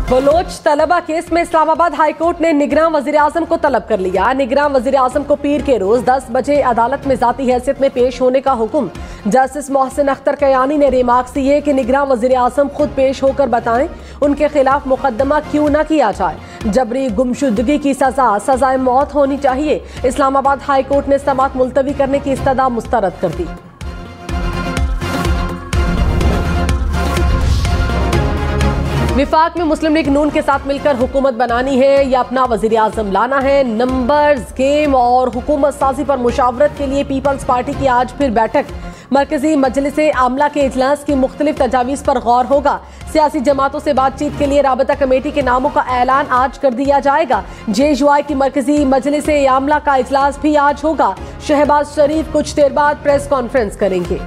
Bloch तलबा case में Islamabad high court ने निगरान वजीर आजम को तलब कर लिया। निगरान वजीर आजम को पीर के रोज 10 बजे अदालत में जाती हैसियत में पेश होने का हुक्म। जस्टिस मोहसिन अख्तर कयानी ने रिमार्क्स दिए कि निगरान वजीर आजम खुद पेश होकर बताएं उनके खिलाफ मुकदमा क्यों न किया जाए। जबरी गुमशुदगी की सजाए मौत होनी चाहिए। इस्लामाबाद हाईकोर्ट ने समाअत मुलतवी करने की इस्तदा मुस्तरद कर दी। विफाक में मुस्लिम लीग नून के साथ मिलकर हुकूमत बनानी है या अपना वजीर आजम लाना है। नंबर्स, गेम और हुकूमत साजी पर मुशावरत के लिए पीपल्स पार्टी की आज फिर बैठक। मरकजी मजलिस आमला के इजलास की मुख्तलिफ तजावीज़ पर गौर होगा। सियासी जमातों से बातचीत के लिए राबता कमेटी के नामों का ऐलान आज कर दिया जाएगा। JUI की मरकजी मजलिस आमला का इजलास भी आज होगा। शहबाज शरीफ कुछ देर बाद प्रेस कॉन्फ्रेंस करेंगे।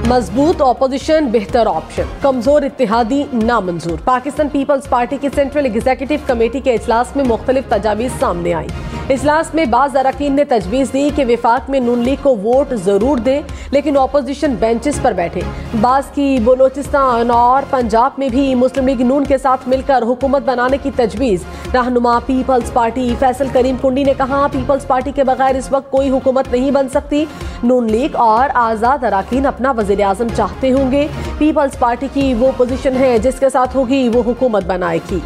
मजबूत ऑपोजिशन बेहतर ऑप्शन, कमजोर इत्तेहादी नामंजूर। पाकिस्तान पीपल्स पार्टी की सेंट्रल एग्जीक्यूटिव कमेटी के इजलास में मुख्तलिफ तजावीज़ सामने आई। इजलास में बाज़ अरकान ने तजवीज़ दी कि विफाक में नून लीग को वोट जरूर दें लेकिन ऑपोजिशन बेंचेस पर बैठे। बाज़ की बलोचिस्तान और पंजाब में भी मुस्लिम लीग नून के साथ मिलकर हुकूमत बनाने की तजवीज़। रहनुमा पीपल्स पार्टी फैसल करीम कुंडी ने कहा, पीपल्स पार्टी के बगैर इस वक्त कोई हुकूमत नहीं बन सकती। नून लीग और आज़ाद अरकान अपना वज़ीर आज़म चाहते होंगे। पीपल्स पार्टी की वो पोजीशन है जिसके साथ होगी वो हुकूमत बनाएगी।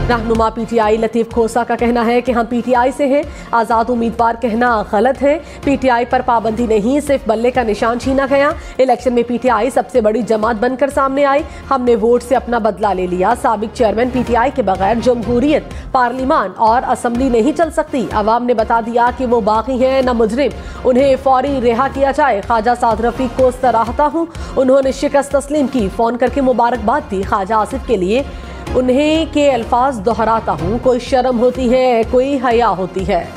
रहनुमा PTI लतीफ खोसा का कहना है कि हम PTI से हैं। आज़ाद उम्मीदवार कहना गलत है। PTI पर पाबंदी नहीं, सिर्फ बल्ले का निशान छीना गया। इलेक्शन में PTI सबसे बड़ी जमात बनकर सामने आई। हमने वोट से अपना बदला ले लिया। साबिक चेयरमैन PTI के बगैर जमहूरियत, पार्लिमान और असम्बली नहीं चल सकती। अवाम ने बता दिया कि वो बागी हैं न मुजरिम, उन्हें फौरी रिहा किया जाए। ख्वाजा साद रफीक को सराहता हूँ, उन्होंने शिकस्त तस्लीम की। फोन करके मुबारकबाद दी। ख्वाजा आसिफ के लिए उन्हें के अल्फाज दोहराता हूँ, कोई शर्म होती है, कोई हया होती है।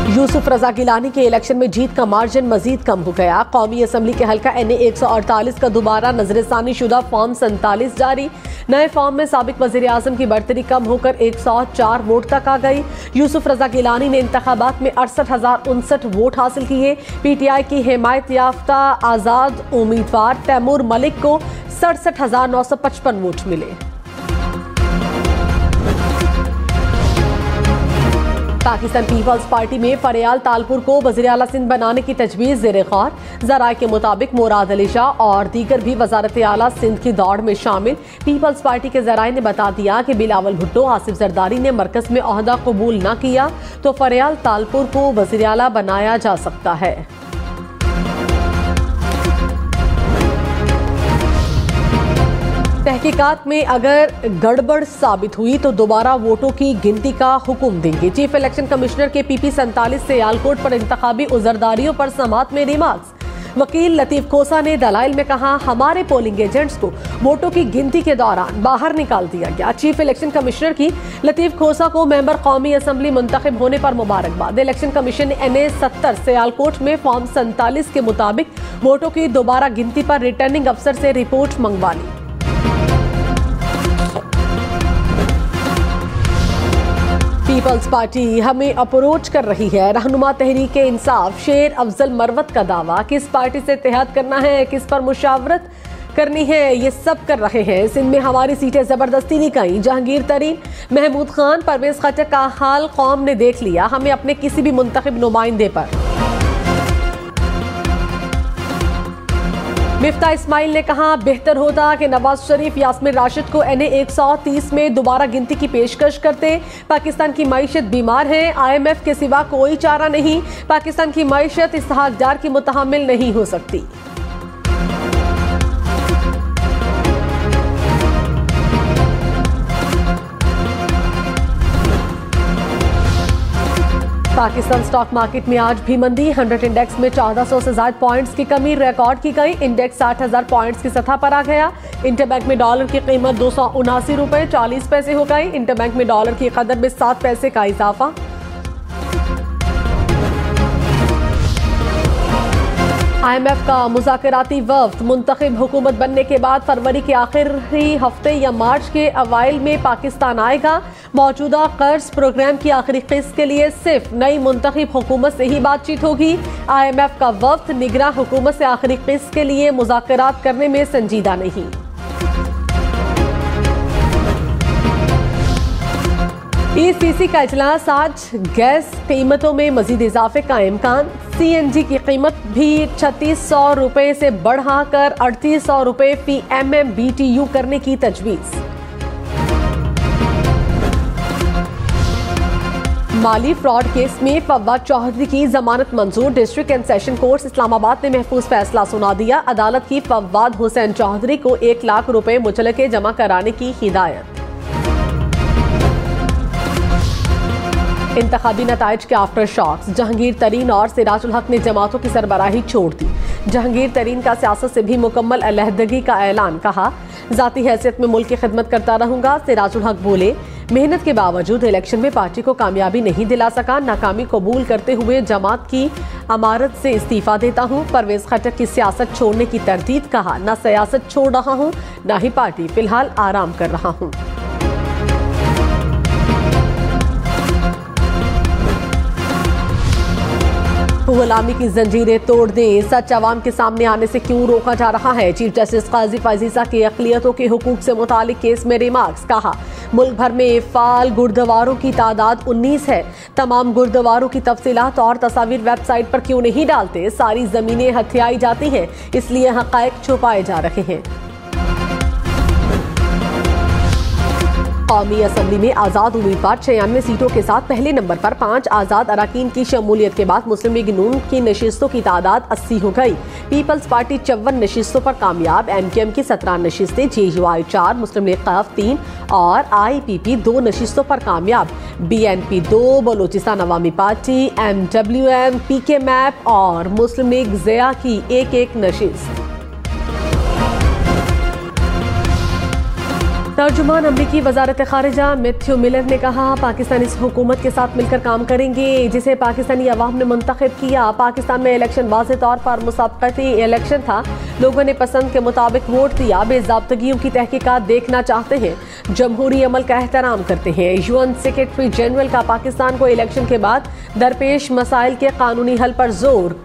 यूसुफ रजा गिलानी के इलेक्शन में जीत का मार्जिन मजीद कम हो गया। कौमी असम्बली के हल्का NA 148 का दोबारा नजरसानी शुदा फॉर्म 47 जारी। नए फॉर्म में साबिक वजीर आजम की बढ़तरी कम होकर 104 वोट तक आ गई। यूसुफ रजा गिलानी ने इंतखाबात में 68,059 वोट हासिल किए। PTI की हिमायत याफ्ता आजाद उम्मीदवार तैमूर मलिक को 67,955 वोट मिले। पाकिस्तान पीपल्स पार्टी में फरियाल तालपुर को वज़ीर आला सिंध बनाने की तजवीज़ ज़ेर गौर। ज़राए के मुताबिक मुराद अली शाह और दीगर भी वज़ारत आला सिंध की दौड़ में शामिल। पीपल्स पार्टी के ज़राए ने बता दिया कि बिलावल भुट्टो, आसिफ जरदारी ने मरकज़ में ओहदा कबूल न किया तो फरियाल तालपुर को वज़ीर आला बनाया जा सकता है। तहकीकात में अगर गड़बड़ साबित हुई तो दोबारा वोटों की गिनती का हुक्म देंगे। चीफ इलेक्शन कमिश्नर के PP 47 से सियालकोट पर इंतखाबी उजरदारियों पर समाअत में रिमार्क्स। वकील लतीफ खोसा ने दलाइल में कहा, हमारे पोलिंग एजेंट्स को वोटों की गिनती के दौरान बाहर निकाल दिया गया। चीफ इलेक्शन कमिश्नर की लतीफ खोसा को मेंबर कौमी असम्बली मुंतखब होने पर मुबारकबाद। इलेक्शन कमीशन ने NA 70 सियालकोट में फॉर्म 47 के मुताबिक वोटों की दोबारा गिनती पर रिटर्निंग अफसर से रिपोर्ट मंगवा ली। पीपल्स पार्टी हमें अप्रोच कर रही है। रहनुमा तहरीक इंसाफ शेर अफजल मरवत का दावा, किस पार्टी से इत्तेहाद करना है, किस पर मुशावरत करनी है, ये सब कर रहे हैं। सिंध में हमारी सीटें जबरदस्ती नहीं गईं। जहांगीर तरीन, महमूद खान, परवेज खटक का हाल कौम ने देख लिया। हमें अपने किसी भी मुंतखब नुमाइंदे पर। मिफ्ता इस्माइल ने कहा, बेहतर होता कि नवाज शरीफ यास्मीन राशिद को NA 130 में दोबारा गिनती की पेशकश करते। पाकिस्तान की मईशत बीमार है, IMF के सिवा कोई चारा नहीं। पाकिस्तान की मईशत इसहाक डार की मुतहम्मिल नहीं हो सकती। पाकिस्तान स्टॉक मार्केट में आज भी मंदी। 100 इंडेक्स में 1400 से ज्यादा पॉइंट्स की कमी रिकॉर्ड की गई। इंडेक्स 60,000 पॉइंट्स की सतह पर आ गया। इंटरबैंक में डॉलर की कीमत 279 रुपए 40 पैसे हो गई। इंटरबैंक में डॉलर की कदर में 7 पैसे का इजाफा। IMF का मुज़ाकराती वफ़द मुंतखब हुकूमत बनने के बाद फरवरी के आखिरी हफ्ते या मार्च के अवाइल में पाकिस्तान आएगा। मौजूदा कर्ज प्रोग्राम की आखिरी किस्त के लिए सिर्फ नई मुंतखब हुकूमत से ही बातचीत होगी। IMF का वफ़द निगरां हुकूमत से आखिरी किस्त के लिए मुज़ाकरात करने में संजीदा नहीं। ECC का इजलास आज। गैस कीमतों में मजीद इजाफे का इम्कान। CNG की कीमत भी 3600 रुपए से बढ़ाकर 3800 रुपए फी MMBTU करने की तजवीज़। माली फ्रॉड केस में फवाद चौधरी की जमानत मंजूर। District and session court Islamabad ने महफूज फैसला सुना दिया। अदालत की फवाद हुसैन चौधरी को 1 लाख रुपए मुचलके जमा कराने की हिदायत। इंतखाबी नताइज के आफ्टर शॉक्स। जहांगीर तरीन और सिराजुल हक ने जमातों की सरबराही छोड़ दी। जहांगीर तरीन का सियासत से भी मुकम्मल अलहदगी का ऐलान। कहा, जाती हैसियत में मुल्क की खिदमत करता रहूंगा। सिराजुल हक बोले, मेहनत के बावजूद इलेक्शन में पार्टी को कामयाबी नहीं दिला सका। नाकामी कबूल करते हुए जमात की अमारत से इस्तीफा देता हूँ। परवेज खटक की सियासत छोड़ने की तरदीद। कहा, न सियासत छोड़ रहा हूँ न ही पार्टी, फिलहाल आराम कर रहा हूँ। गुलामी की जंजीरें तोड़ दें, सच अवाम के सामने आने से क्यों रोका जा रहा है। चीफ जस्टिस काजी फजीसा के अक़लियतों के हुकूक से मुतालिक केस में रिमार्क्स। कहा, मुल्क भर में फ़ाल गुरुद्वारों की तादाद 19 है। तमाम गुरुद्वारों की तफसीलात और तस्वीर वेबसाइट पर क्यों नहीं डालते। सारी ज़मीनें हथियाई जाती हैं, इसलिए हक़ाइक़ छुपाए जा रहे हैं। कौमी असम्बली में आज़ाद उम्मीदवार 96 सीटों के साथ पहले नंबर पर। 5 आज़ाद अराकीन की शमूलियत के बाद मुस्लिम लीग नून की नशिस्तों की तादाद 80 हो गई। पीपल्स पार्टी 54 नशिस्तों पर कामयाब। MKM की 17 नशिस्तें, JUI 4, मुस्लिम लीग क़याफ 3 और IPP 2 नशिस्तों पर कामयाब। BNP 2, बलोचिस्तान अवामी पार्टी, MWM, PK मैप और मुस्लिम लीग ज़िया की 1-1 नशिस्त। तर्जुमान अमरीकी वजारत खारिजा मैथ्यू मिलर ने कहा, पाकिस्तान इस हुकूमत के साथ मिलकर काम करेंगे जिसे पाकिस्तानी अवाम ने मुंतखब किया। पाकिस्तान में इलेक्शन वाज़े तौर पर मुसाबकती इलेक्शन था। लोगों ने पसंद के मुताबिक वोट दिया। बेज़ाब्तगियों की तहकीकात देखना चाहते हैं, जमहूरी अमल का एहतराम करते हैं। UN सेक्रेटरी जनरल का पाकिस्तान को इलेक्शन के बाद दरपेश मसाइल के कानूनी हल पर जोर।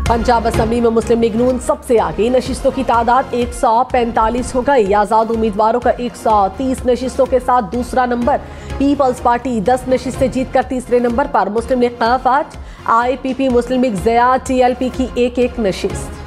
पंजाब असम्बली में मुस्लिम लीग नून सबसे आगे। नशिस्तों की तादाद 145 हो गई। आज़ाद उम्मीदवारों का 130 नशिस्तों के साथ दूसरा नंबर। पीपल्स पार्टी 10 नशिस्तें जीतकर तीसरे नंबर पर। मुस्लिम लीग क़याफ 8, IPP, मुस्लिम लीग ज़िया, TLP की 1-1 नशिस्त।